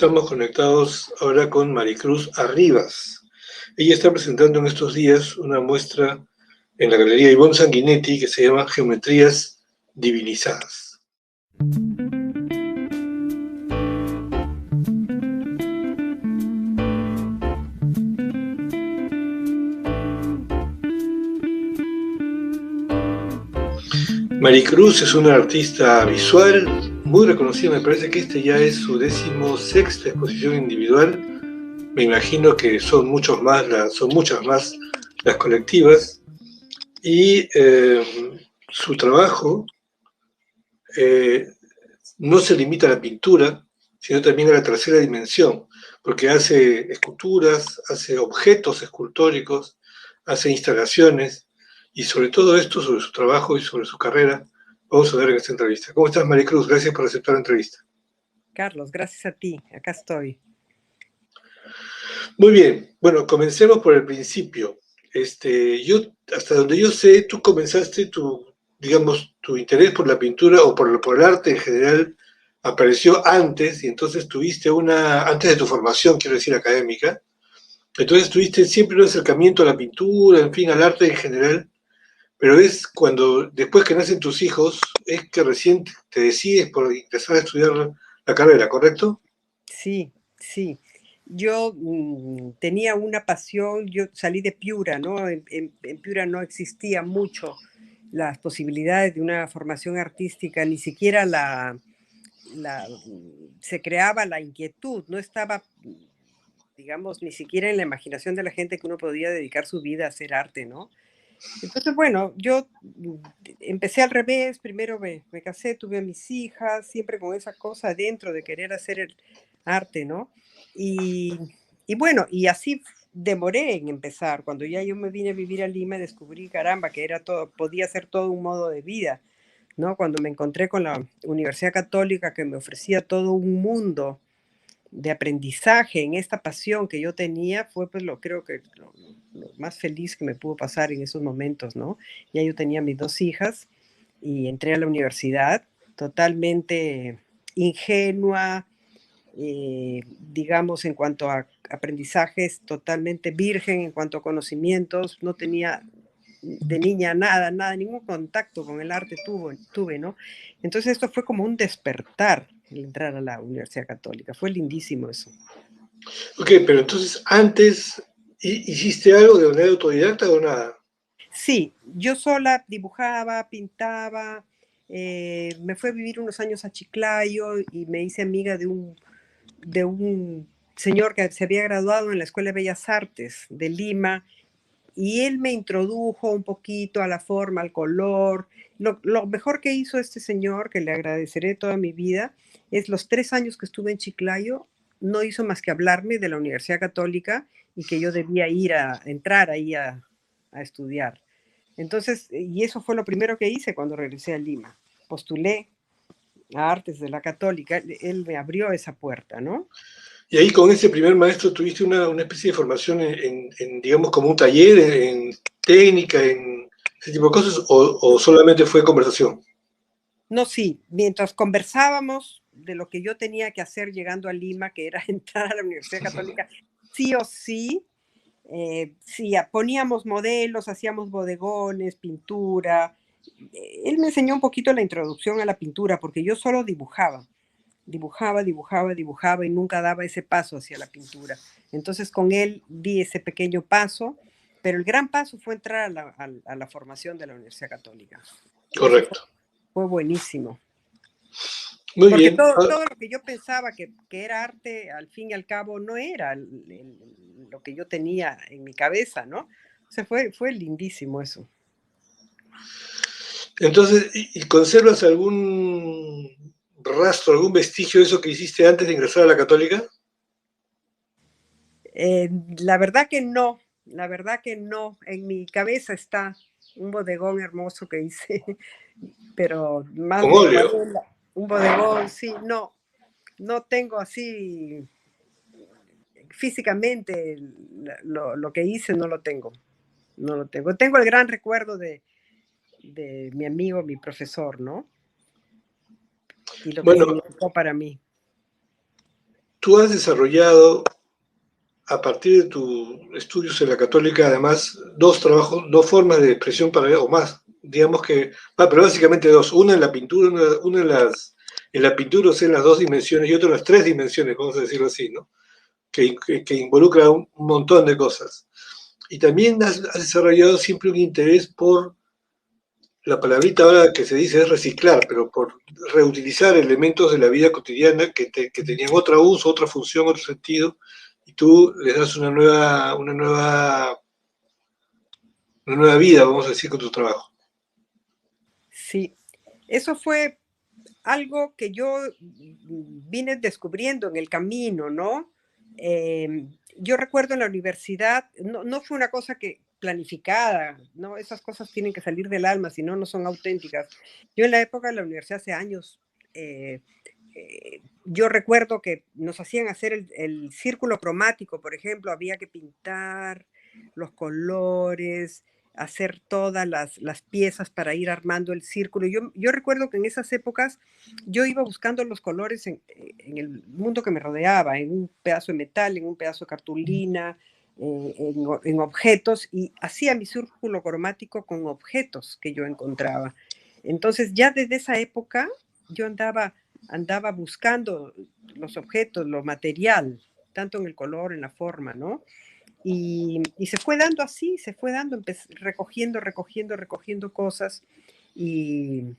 Estamos conectados ahora con Maricruz Arribas. Ella está presentando en estos días una muestra en la Galería Ivonne Sanguinetti que se llama Geometrías Divinizadas. Maricruz es una artista visual muy reconocida. Me parece que esta ya es su 16ª exposición individual. Me imagino que son muchas más las colectivas. Y su trabajo no se limita a la pintura, sino también a la tercera dimensión, porque hace esculturas, hace objetos escultóricos, hace instalaciones, y sobre todo esto, sobre su trabajo y sobre su carrera, vamos a ver en esta entrevista. ¿Cómo estás, Maricruz? Gracias por aceptar la entrevista. Carlos, gracias a ti, acá estoy. Muy bien, bueno, comencemos por el principio. Hasta donde yo sé, tú comenzaste tu interés por la pintura o por el arte en general apareció antes, y entonces antes de tu formación, quiero decir, académica, entonces tuviste siempre un acercamiento a la pintura, en fin, al arte en general, pero es después que nacen tus hijos, es que recién te decides por empezar a estudiar la carrera, ¿correcto? Sí. Yo tenía una pasión, yo salí de Piura, ¿no? En Piura no existía mucho las posibilidades de una formación artística, ni siquiera se creaba la inquietud, no estaba, digamos, ni siquiera en la imaginación de la gente que uno podía dedicar su vida a hacer arte, ¿no? Entonces, bueno, yo empecé al revés, primero me casé, tuve a mis hijas, siempre con esa cosa dentro de querer hacer el arte, ¿no? Y, y bueno, y así demoré en empezar. Cuando ya yo me vine a vivir a Lima, descubrí, caramba, que era todo, podía ser todo un modo de vida, ¿no? Cuando me encontré con la Universidad Católica que me ofrecía todo un mundo de aprendizaje en esta pasión que yo tenía, fue pues creo que lo más feliz que me pudo pasar en esos momentos, ¿no? Ya yo tenía mis 2 hijas y entré a la universidad totalmente ingenua, digamos, en cuanto a aprendizajes, totalmente virgen en cuanto a conocimientos, no tenía de niña nada, ningún contacto con el arte tuve, ¿no? Entonces esto fue como un despertar el entrar a la Universidad Católica, fue lindísimo eso. Ok, pero entonces antes hiciste algo de manera autodidacta o nada. Sí, yo sola dibujaba, pintaba, me fui a vivir unos años a Chiclayo y me hice amiga de un señor que se había graduado en la Escuela de Bellas Artes de Lima y él me introdujo un poquito a la forma, al color. Lo mejor que hizo este señor, que le agradeceré toda mi vida, es los 3 años que estuve en Chiclayo, no hizo más que hablarme de la Universidad Católica y que yo debía entrar ahí a estudiar. Entonces, y eso fue lo primero que hice cuando regresé a Lima. Postulé a Artes de la Católica, él me abrió esa puerta, ¿no? Y ahí con ese primer maestro tuviste una especie de formación digamos, como un taller, en técnica, en ese tipo de cosas, o solamente fue conversación. No, sí, mientras conversábamos de lo que yo tenía que hacer llegando a Lima, que era entrar a la Universidad Católica, sí o sí, sí, poníamos modelos, hacíamos bodegones, pintura. Él me enseñó un poquito la introducción a la pintura, porque yo solo dibujaba y nunca daba ese paso hacia la pintura. Entonces con él di ese pequeño paso, pero el gran paso fue entrar a la formación de la Universidad Católica. Y eso Correcto. fue buenísimo. Muy Porque bien. todo lo que yo pensaba que era arte, al fin y al cabo, no era lo que yo tenía en mi cabeza, ¿no? O sea, fue lindísimo eso. Entonces, ¿y conservas algún rastro, algún vestigio de eso que hiciste antes de ingresar a la Católica? La verdad que no, en mi cabeza está un bodegón hermoso que hice, pero más Con de óleo. acuarela, un bodegón, sí, no tengo así físicamente lo que hice, no lo tengo. Tengo el gran recuerdo de mi amigo, mi profesor, ¿no? Y lo que Bueno, significó para mí. tú has desarrollado, a partir de tus estudios en la Católica, además, dos trabajos, dos formas de expresión para o más, digamos que, pero básicamente dos, una en la pintura, una en la pintura, o sea, en las dos dimensiones, y otra en las tres dimensiones, vamos a decirlo así, ¿no? Que involucra un montón de cosas. Y también has desarrollado siempre un interés por, la palabrita ahora que se dice es reciclar, pero por reutilizar elementos de la vida cotidiana que tenían otro uso, otra función, otro sentido, y tú les das una nueva vida, vamos a decir, con tu trabajo. Sí, eso fue algo que yo vine descubriendo en el camino, ¿no? Yo recuerdo en la universidad, no fue una cosa que planificada, ¿no? Esas cosas tienen que salir del alma, si no, no son auténticas. Yo en la época de la universidad, hace años, yo recuerdo que nos hacían hacer el círculo cromático, por ejemplo, había que pintar los colores, hacer todas las piezas para ir armando el círculo. Yo recuerdo que en esas épocas yo iba buscando los colores en el mundo que me rodeaba, en un pedazo de metal, en un pedazo de cartulina, en objetos, y hacía mi círculo cromático con objetos que yo encontraba. Entonces ya desde esa época yo andaba buscando los objetos, lo material, tanto en el color, en la forma, ¿no? Y se fue dando así, se fue dando, recogiendo cosas y,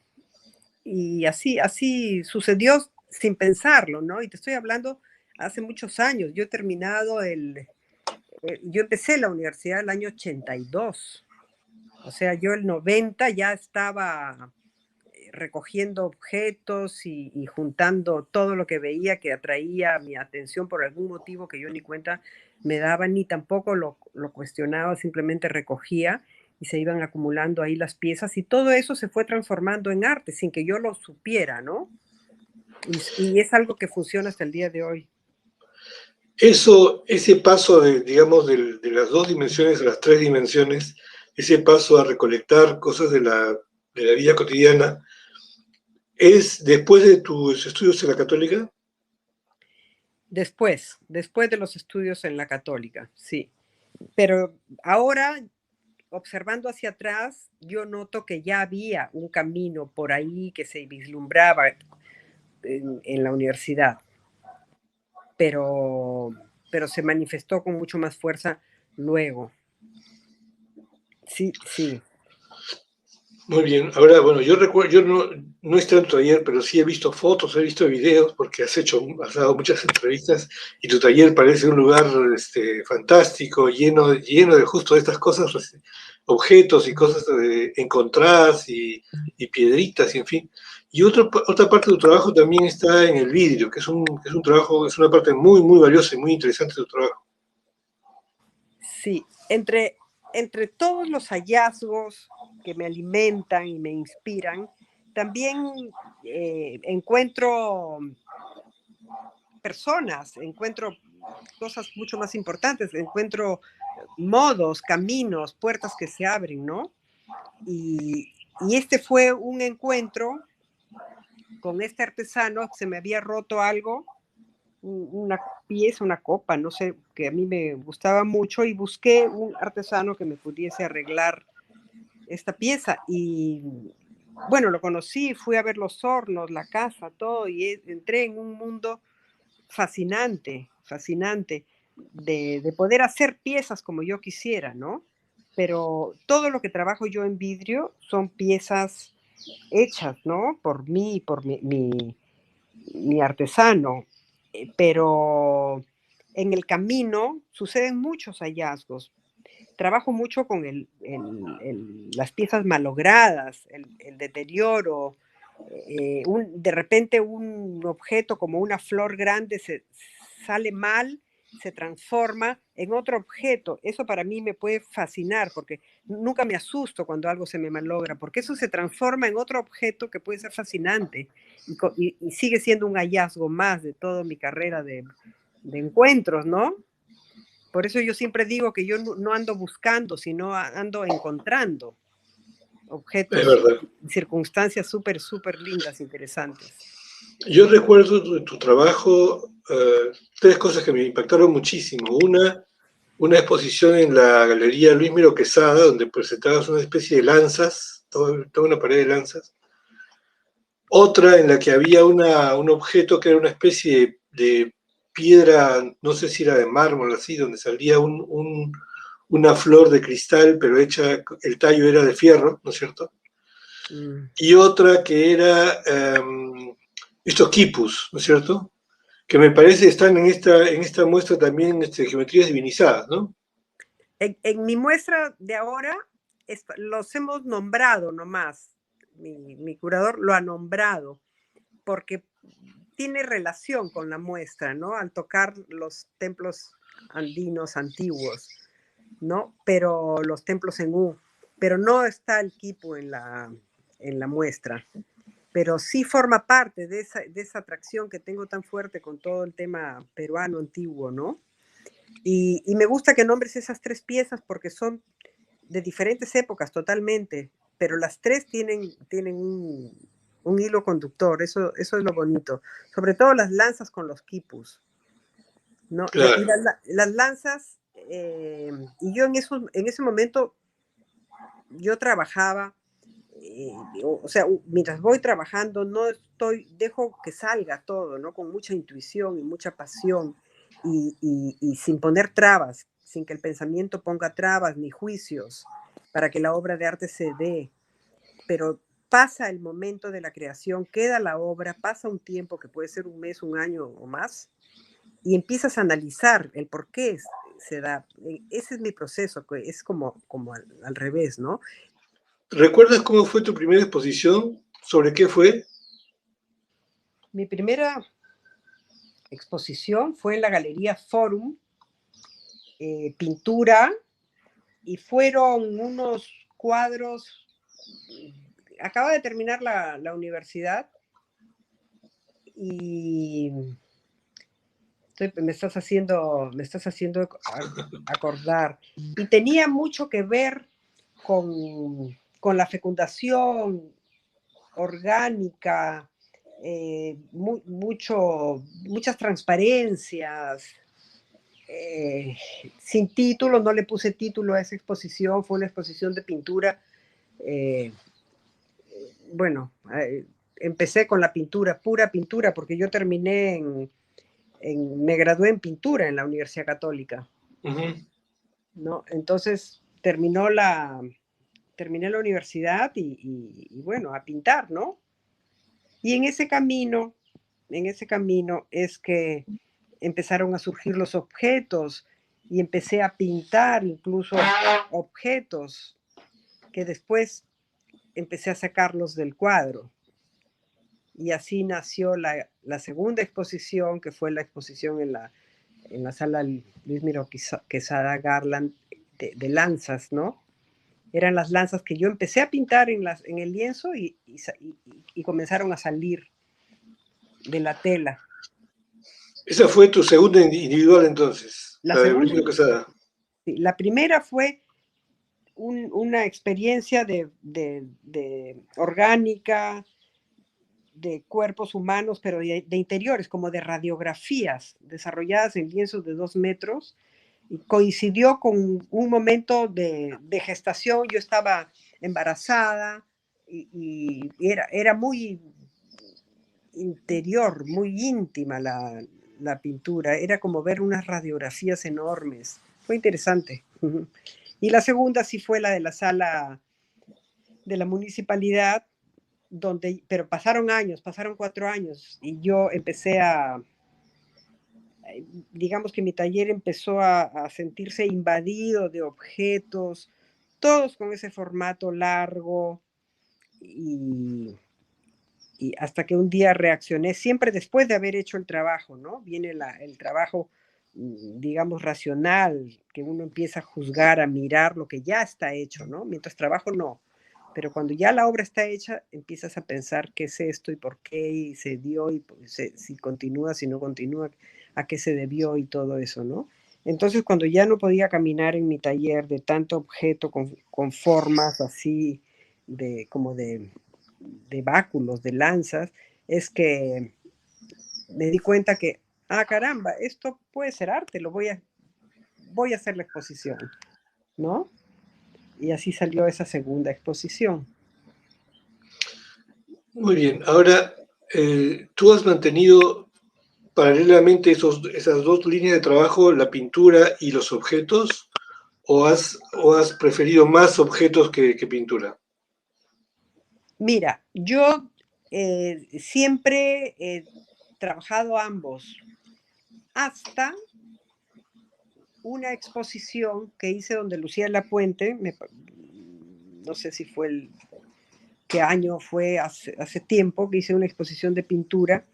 y así sucedió sin pensarlo, ¿no? Y te estoy hablando hace muchos años. Yo empecé la universidad el año 82. O sea, yo el 90 ya estaba recogiendo objetos y juntando todo lo que veía que atraía mi atención por algún motivo que yo ni cuenta me daba, ni tampoco lo cuestionaba, simplemente recogía y se iban acumulando ahí las piezas y todo eso se fue transformando en arte sin que yo lo supiera, ¿no? Y es algo que funciona hasta el día de hoy. Eso, ese paso de, digamos, de las dos dimensiones a las tres dimensiones, ese paso a recolectar cosas de la vida cotidiana, ¿es después de tus estudios en la Católica? Después de los estudios en la Católica, sí. Pero ahora, observando hacia atrás, yo noto que ya había un camino por ahí que se vislumbraba en la universidad, pero se manifestó con mucho más fuerza luego. Sí, sí. Muy bien. Ahora, bueno, yo recuerdo, yo no estoy en tu taller, pero sí he visto fotos, he visto videos, porque has dado muchas entrevistas y tu taller parece un lugar fantástico, lleno de justo estas cosas, objetos y cosas encontradas y piedritas, y en fin. Y otra parte de tu trabajo también está en el vidrio, que es un trabajo, es una parte muy, muy valiosa y muy interesante de tu trabajo. Sí, entre todos los hallazgos que me alimentan y me inspiran, también encuentro personas, encuentro cosas mucho más importantes, encuentro modos, caminos, puertas que se abren, ¿no? Y este fue un encuentro con este artesano, se me había roto algo, una pieza, una copa, no sé, que a mí me gustaba mucho y busqué un artesano que me pudiese arreglar esta pieza y bueno, lo conocí, fui a ver los hornos, la casa, todo y entré en un mundo fascinante, fascinante de poder hacer piezas como yo quisiera, ¿no? Pero todo lo que trabajo yo en vidrio son piezas hechas, ¿no? Por mí, por mi artesano. Pero en el camino suceden muchos hallazgos. Trabajo mucho con las piezas malogradas, el deterioro. De repente un objeto como una flor grande sale mal, se transforma en otro objeto. Eso para mí me puede fascinar porque nunca me asusto cuando algo se me malogra, porque eso se transforma en otro objeto que puede ser fascinante y sigue siendo un hallazgo más de toda mi carrera de encuentros, ¿no? Por eso yo siempre digo que yo no ando buscando, sino ando encontrando Es objetos, verdad. circunstancias súper, súper lindas, interesantes. Yo recuerdo tu trabajo, tres cosas que me impactaron muchísimo. Una exposición en la Galería Luis Miro Quesada, donde presentabas una especie de lanzas, toda una pared de lanzas. Otra en la que había un objeto que era una especie de piedra, no sé si era de mármol, así, donde salía una flor de cristal, pero hecha, el tallo era de fierro, ¿no es cierto? Mm. Y otra que era estos quipus, ¿no es cierto? Que me parece están en esta muestra también geometrías divinizadas, ¿no? En mi muestra de ahora los hemos nombrado nomás. Mi curador lo ha nombrado porque tiene relación con la muestra, ¿no? Al tocar los templos andinos antiguos, ¿no? Pero los templos en U, pero no está el quipu en la muestra, pero sí forma parte de esa atracción que tengo tan fuerte con todo el tema peruano antiguo, ¿no? Y me gusta que nombres esas tres piezas porque son de diferentes épocas totalmente, pero las tres tienen un hilo conductor, eso es lo bonito. Sobre todo las lanzas con los quipus, ¿no? Y Claro. las lanzas, y yo en ese momento, yo trabajaba, o sea, mientras voy trabajando, dejo que salga todo, ¿no? Con mucha intuición y mucha pasión y sin poner trabas, sin que el pensamiento ponga trabas ni juicios para que la obra de arte se dé. Pero pasa el momento de la creación, queda la obra, pasa un tiempo que puede ser un mes, un año o más, y empiezas a analizar el por qué se da. Ese es mi proceso, que es como al revés, ¿no? ¿Recuerdas cómo fue tu primera exposición? ¿Sobre qué fue? Mi primera exposición fue en la Galería Forum, pintura, y fueron unos cuadros. Acaba de terminar la universidad y me estás haciendo acordar. Y tenía mucho que ver con la fecundación orgánica, muchas transparencias. Sin título, no le puse título a esa exposición, fue una exposición de pintura. eh, bueno, empecé con la pintura, pura pintura, porque yo me gradué en pintura en la Universidad Católica, Uh-huh. ¿no? Entonces terminé la universidad y bueno, a pintar, ¿no? Y en ese camino es que empezaron a surgir los objetos y empecé a pintar incluso objetos que después empecé a sacarlos del cuadro. Y así nació la segunda exposición, que fue la exposición en la sala Luis Miro Quesada Garland de lanzas, ¿no? Eran las lanzas que yo empecé a pintar en el lienzo y comenzaron a salir de la tela. Esa fue tu segunda individual entonces, La la de segunda, Luis Quesada. sí, la primera fue una experiencia de orgánica, de cuerpos humanos, pero de interiores, como de radiografías desarrolladas en lienzos de 2 metros. Y coincidió con un momento de gestación. Yo estaba embarazada y era muy interior, muy íntima la pintura. Era como ver unas radiografías enormes. Fue interesante. Y la segunda sí fue la de la sala de la municipalidad, pero pasaron 4 años y yo digamos que mi taller empezó a sentirse invadido de objetos, todos con ese formato largo y, y hasta que un día reaccioné, siempre después de haber hecho el trabajo, ¿no? Viene el trabajo, digamos, racional, que uno empieza a juzgar, a mirar lo que ya está hecho, ¿no? Mientras trabajo, no. Pero cuando ya la obra está hecha, empiezas a pensar qué es esto y por qué y se dio y si continúa, si no continúa, a qué se debió y todo eso, ¿no? Entonces, cuando ya no podía caminar en mi taller de tanto objeto con formas así, como de báculos, de lanzas, es que me di cuenta que, caramba, esto puede ser arte, voy a hacer la exposición, ¿no? Y así salió esa segunda exposición. Muy bien, ahora tú has mantenido paralelamente esas dos líneas de trabajo, la pintura y los objetos, o has preferido más objetos que pintura? Mira, yo siempre he trabajado ambos, hasta una exposición que hice donde Lucía Lapuente, no sé si fue qué año fue, hace tiempo que hice una exposición de pintura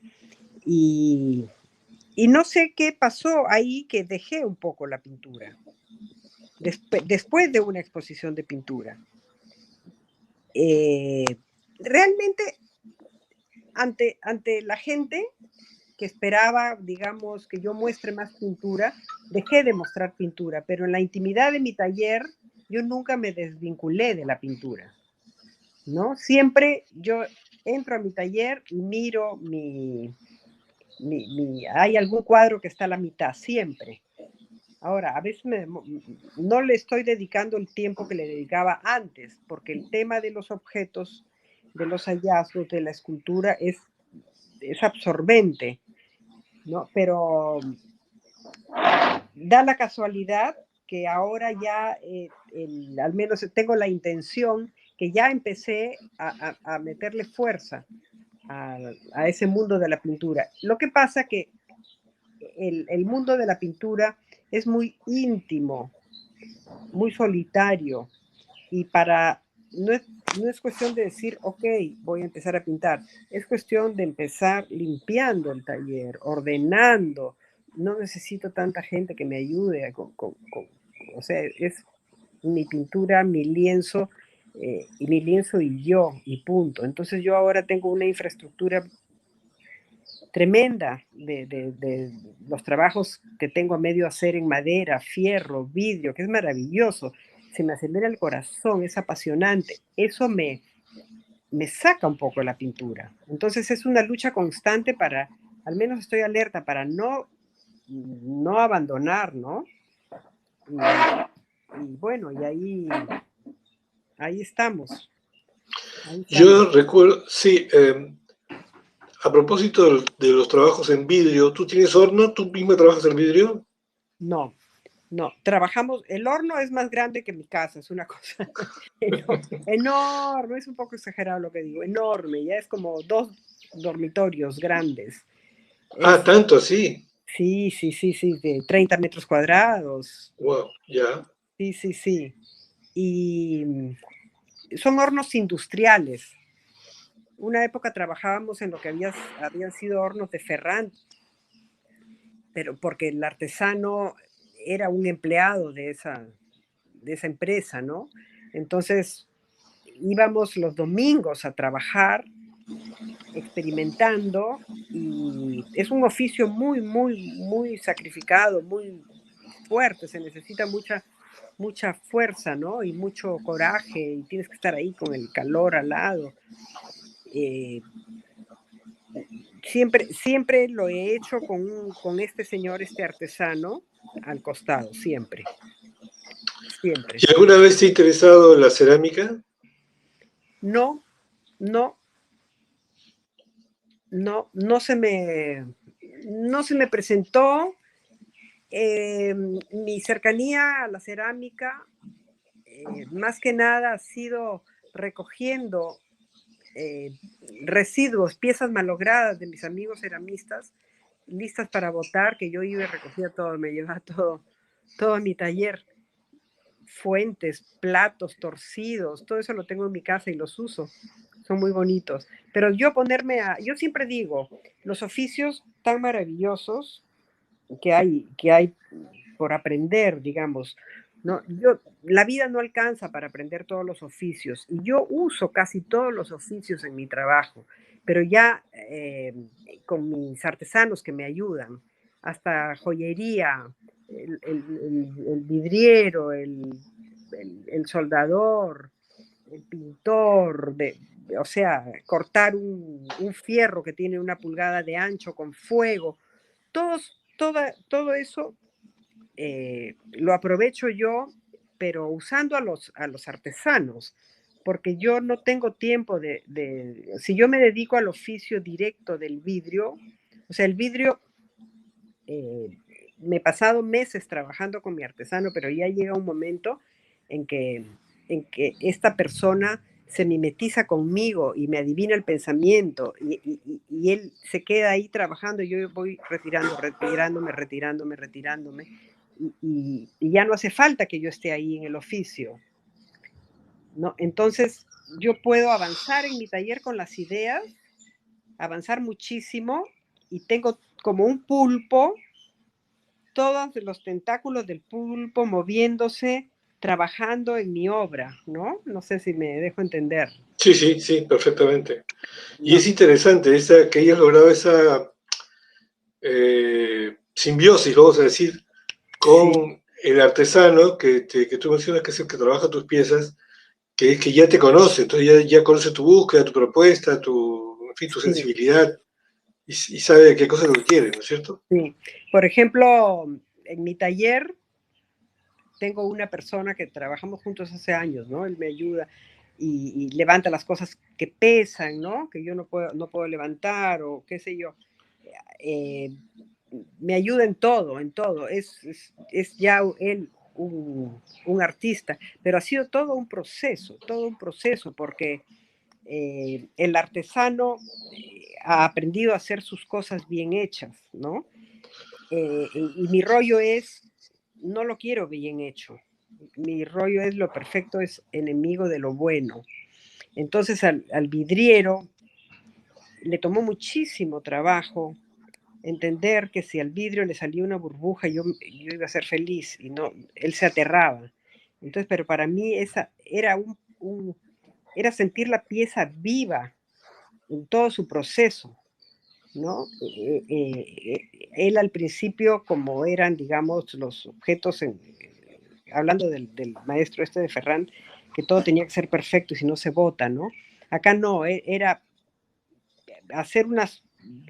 y no sé qué pasó ahí que dejé un poco la pintura, después de una exposición de pintura. Realmente, ante la gente que esperaba, digamos, que yo muestre más pintura, dejé de mostrar pintura, pero en la intimidad de mi taller yo nunca me desvinculé de la pintura, ¿no? Siempre yo entro a mi taller y miro hay algún cuadro que está a la mitad, siempre. Ahora, a veces no le estoy dedicando el tiempo que le dedicaba antes, porque el tema de los objetos, de los hallazgos, de la escultura es absorbente, ¿no? Pero da la casualidad que ahora ya, al menos tengo la intención, que ya empecé a meterle fuerza a ese mundo de la pintura. Lo que pasa que el mundo de la pintura es muy íntimo, muy solitario, y no es cuestión de decir, ok, voy a empezar a pintar, es cuestión de empezar limpiando el taller, ordenando. No necesito tanta gente que me ayude, o sea, es mi pintura, mi lienzo, y mi lienzo y yo, y punto. Entonces yo ahora tengo una infraestructura tremenda de los trabajos que tengo a medio hacer en madera, fierro, vidrio, que es maravilloso. Se me acelera el corazón, es apasionante. Eso me saca un poco la pintura. Entonces es una lucha constante para, al menos estoy alerta para no abandonar, ¿no? Y bueno, y ahí estamos. Ahí estamos. Yo recuerdo, sí, a propósito de los trabajos en vidrio, ¿tú tienes horno? ¿Tú misma trabajas en vidrio? No, no, trabajamos, el horno es más grande que mi casa, es una cosa enorme, es un poco exagerado lo que digo, enorme, ya es como 2 dormitorios grandes. Ah, Es, tanto así. sí, sí, sí, sí, de 30 metros cuadrados. Wow, ya. Sí, sí, sí. Y son hornos industriales. Una época trabajábamos en lo que habían sido hornos de Ferrand, pero porque el artesano era un empleado de esa empresa, ¿no? Entonces íbamos los domingos a trabajar experimentando y es un oficio muy, muy, muy sacrificado, muy fuerte, se necesita mucha fuerza, ¿no? Y mucho coraje y tienes que estar ahí con el calor al lado. Eh, siempre lo he hecho con este señor, este artesano, al costado, siempre, siempre, ¿Y alguna siempre. vez te ha interesado la cerámica? No, no, no se me presentó. Mi cercanía a la cerámica, más que nada, ha sido recogiendo eh, residuos, piezas malogradas de mis amigos ceramistas, listas para botar, que yo iba y recogía todo, me llevaba todo a mi taller. Fuentes, platos torcidos, todo eso lo tengo en mi casa y los uso. Son muy bonitos. Pero yo siempre digo, los oficios tan maravillosos que hay por aprender, digamos, ¿no? La vida no alcanza para aprender todos los oficios y yo uso casi todos los oficios en mi trabajo, pero ya con mis artesanos que me ayudan, hasta joyería, el vidriero, el soldador, el pintor, o sea, cortar un fierro que tiene 1 pulgada de ancho con fuego, todo eso lo aprovecho yo, pero usando a los artesanos, porque yo no tengo tiempo si yo me dedico al oficio directo del vidrio, o sea, el vidrio, eh, me he pasado meses trabajando con mi artesano, pero ya llega un momento en que, en que esta persona se mimetiza conmigo y me adivina el pensamiento y él se queda ahí trabajando y yo voy retirándome y ya no hace falta que yo esté ahí en el oficio, ¿no? Entonces yo puedo avanzar en mi taller con las ideas, avanzar muchísimo y tengo como un pulpo, todos los tentáculos del pulpo moviéndose, trabajando en mi obra, ¿no? No sé si me dejo entender. Sí, sí, sí, perfectamente. Y No, es interesante que hayas logrado esa simbiosis, vamos a decir, sí, con el artesano que tú mencionas que es el que trabaja tus piezas, que ya te conoce, entonces ya conoce tu búsqueda, tu propuesta, en fin, tu sí, sensibilidad y sabe de qué cosa es lo que quiere, ¿no es cierto? sí. Por ejemplo, en mi taller tengo una persona que trabajamos juntos hace años, ¿no? Él me ayuda y levanta las cosas que pesan, ¿no? Que yo no puedo levantar o qué sé yo. Eh, Me ayuda en todo, en todo. Es ya él un artista, pero ha sido todo un proceso, porque el artesano ha aprendido a hacer sus cosas bien hechas, ¿no? Y mi rollo es, no lo quiero bien hecho. Mi rollo es lo perfecto es enemigo de lo bueno. Entonces al vidriero le tomó muchísimo trabajo entender que si al vidrio le salía una burbuja yo iba a ser feliz y no, él se aterraba. Entonces, pero para mí esa era era sentir la pieza viva en todo su proceso, ¿no? Él al principio, como eran, digamos, los objetos, hablando del maestro este de Ferran, que todo tenía que ser perfecto y si no se bota, ¿no? Acá no, era hacer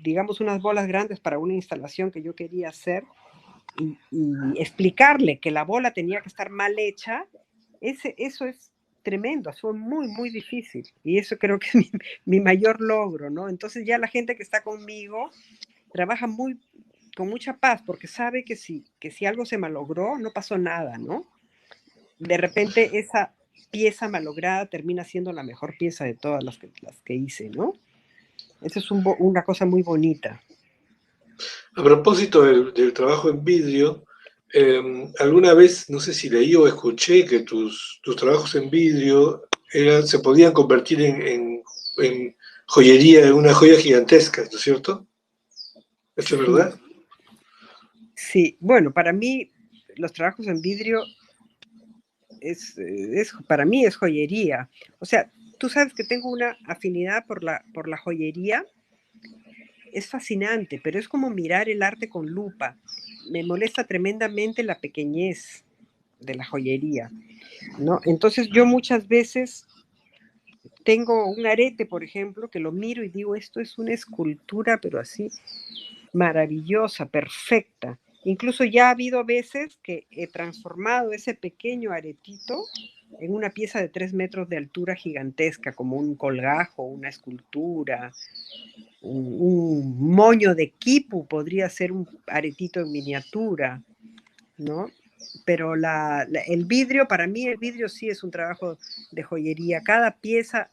digamos, unas bolas grandes para una instalación que yo quería hacer y explicarle que la bola tenía que estar mal hecha, eso es tremendo, fue muy, muy difícil. Y eso creo que es mi mayor logro, ¿no? Entonces ya la gente que está conmigo trabaja con mucha paz porque sabe que si algo se malogró, no pasó nada, ¿no? De repente esa pieza malograda termina siendo la mejor pieza de todas las que hice, ¿no? Eso es una cosa muy bonita. A propósito del trabajo en vidrio, alguna vez, no sé si leí o escuché que tus trabajos en vidrio se podían convertir en joyería, en una joya gigantesca, ¿no es cierto? ¿Eso es Sí, verdad? sí. Bueno, para mí los trabajos en vidrio para mí es joyería. O sea, tú sabes que tengo una afinidad por la joyería. Es fascinante, pero es como mirar el arte con lupa. Me molesta tremendamente la pequeñez de la joyería, ¿no? Entonces yo muchas veces tengo un arete, por ejemplo, que lo miro y digo, esto es una escultura, pero así maravillosa, perfecta. Incluso ya ha habido veces que he transformado ese pequeño aretito en una pieza de 3 metros de altura gigantesca, como un colgajo, una escultura, un moño de quipu, podría ser un aretito en miniatura, ¿no? Pero el vidrio, para mí el vidrio sí es un trabajo de joyería. Cada pieza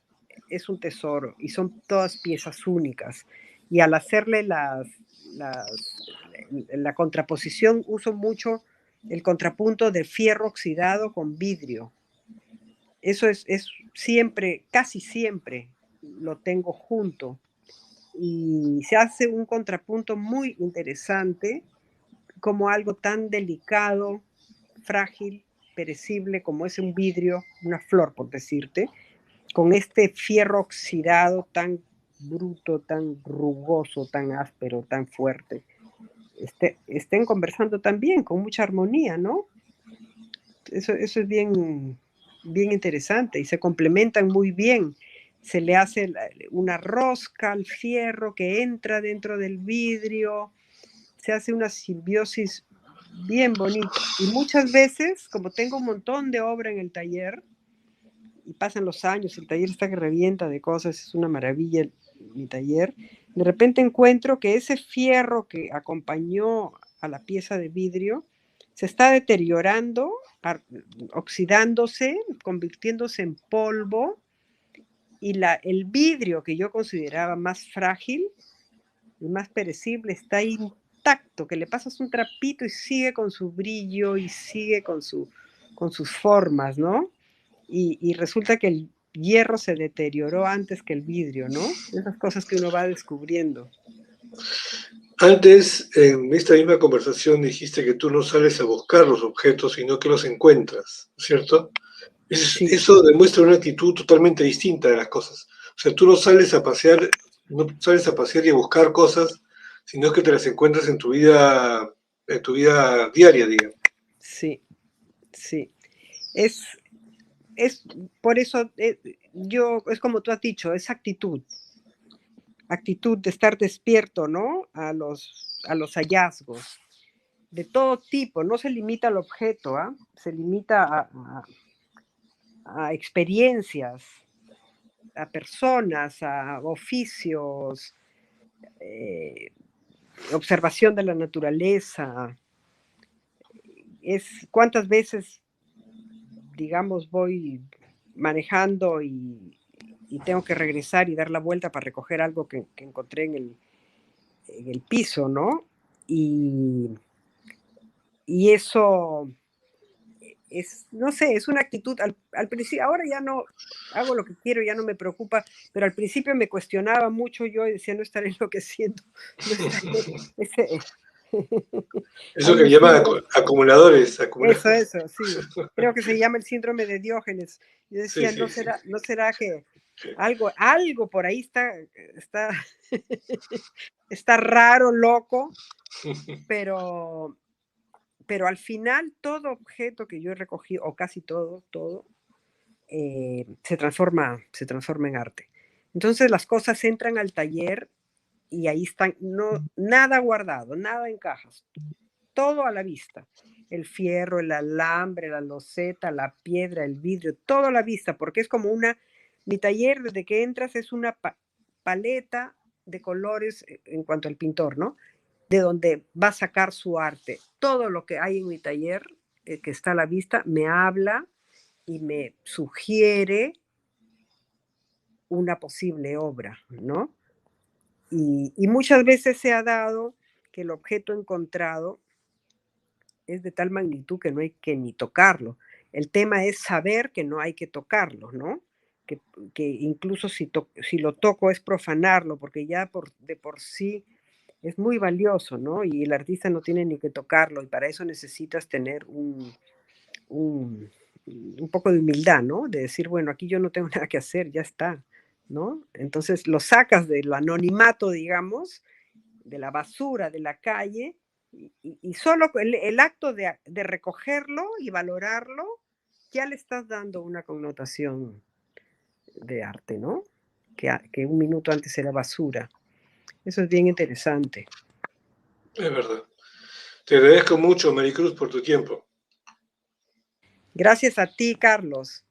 es un tesoro y son todas piezas únicas. Y al hacerle las, la contraposición uso mucho el contrapunto de fierro oxidado con vidrio. Eso es siempre, casi siempre lo tengo junto. Y se hace un contrapunto muy interesante como algo tan delicado, frágil, perecible como es un vidrio, una flor por decirte, con este fierro oxidado tan bruto, tan rugoso, tan áspero, tan fuerte, estén conversando también con mucha armonía, ¿no? Eso es bien, bien interesante y se complementan muy bien. se le hace una rosca al fierro que entra dentro del vidrio, se hace una simbiosis bien bonita. Y muchas veces, como tengo un montón de obra en el taller, y pasan los años, el taller está que revienta de cosas, es una maravilla mi taller, de repente encuentro que ese fierro que acompañó a la pieza de vidrio se está deteriorando, oxidándose, convirtiéndose en polvo, y el vidrio que yo consideraba más frágil y más perecible está intacto, que le pasas un trapito y sigue con su brillo y sigue con sus formas, ¿no? Y resulta que el hierro se deterioró antes que el vidrio, ¿no? Esas cosas que uno va descubriendo. Antes, en esta misma conversación, dijiste que tú no sales a buscar los objetos, sino que los encuentras, ¿cierto? Sí. Eso demuestra una actitud totalmente distinta de las cosas. O sea, tú no sales a pasear, y a buscar cosas, sino que te las encuentras en tu vida diaria, digamos. Sí, sí. Es por eso, es como tú has dicho, es actitud de estar despierto, ¿no? A los hallazgos de todo tipo, no se limita al objeto, ¿ah? Se limita a experiencias, a personas, a oficios, observación de la naturaleza. Cuántas veces, digamos, voy manejando y tengo que regresar y dar la vuelta para recoger algo que encontré en el piso, ¿no? Y eso no sé, es una actitud, al principio, ahora ya no hago lo que quiero, ya no me preocupa, pero al principio me cuestionaba mucho yo y decía, no estaré enloqueciendo, no estaré, Eso hay que un llaman síndrome, acumuladores. eso, sí, creo que se llama el síndrome de Diógenes. Yo Sí, decía, sí, sí. ¿no será que algo por ahí está, está raro, loco, pero al final todo objeto que yo he recogido, o casi todo, se transforma en arte. Entonces las cosas entran al taller y ahí están, nada guardado, nada en cajas, todo a la vista. El fierro, el alambre, la loseta, la piedra, el vidrio, todo a la vista, porque es como mi taller desde que entras es una paleta de colores en cuanto al pintor, ¿no? De donde va a sacar su arte. Todo lo que hay en mi taller, que está a la vista, me habla y me sugiere una posible obra, ¿no? Y muchas veces se ha dado que el objeto encontrado es de tal magnitud que no hay que ni tocarlo. El tema es saber que no hay que tocarlo, ¿no? Que incluso si lo toco es profanarlo, porque ya de por sí es muy valioso, ¿no? Y el artista no tiene ni que tocarlo, y para eso necesitas tener un poco de humildad, ¿no? De decir, bueno, aquí yo no tengo nada que hacer, ya está, ¿no? Entonces lo sacas del anonimato, digamos, de la basura de la calle, y solo el acto de recogerlo y valorarlo, ya le estás dando una connotación de arte, ¿no? Que un minuto antes era basura. Eso es bien interesante. Es verdad. Te agradezco mucho, Maricruz, por tu tiempo. Gracias a ti, Carlos.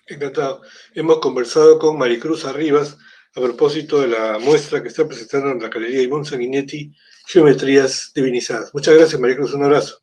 Encantado. Hemos conversado con Maricruz Arribas a propósito de la muestra que está presentando en la Galería Ivonne Sanguinetti, Geometrías Divinizadas. Muchas gracias, Maricruz. Un abrazo.